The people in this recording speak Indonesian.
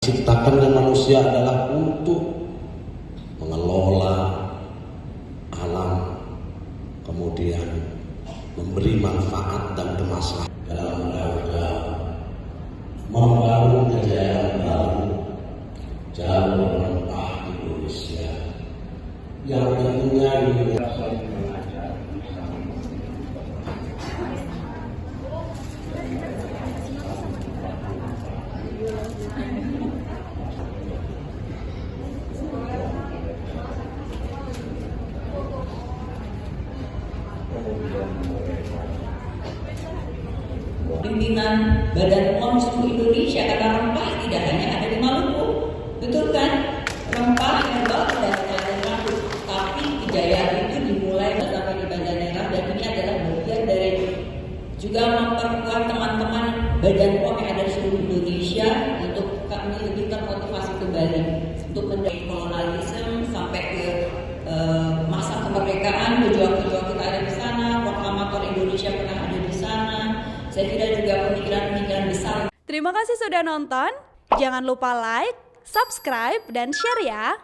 Ciptakannya manusia adalah untuk mengelola alam, kemudian memberi manfaat dan kemaslahatan dalam rangka membangun kejayaan baru jalur rempah Indonesia yang tentunya ini pimpinan Badan POM seluruh Indonesia, karena rempah tidak hanya ada di Maluku, betul kan? Rempah yang baru dari Maluku, tapi kejayaan itu dimulai sampai di Banda Neira, dan ini adalah bagian dari juga memperkuat teman-teman Badan POM yang ada di seluruh Indonesia untuk kami lebih termotivasi kembali untuk mendukung kolonialisme sampai ke masa kemerdekaan. Pejuang-pejuang kita ada di sana, proklamator Indonesia pernah ada di sana. Saya kira juga pemikiran-pemikiran besar. Terima kasih sudah nonton. Jangan lupa like, subscribe, dan share ya.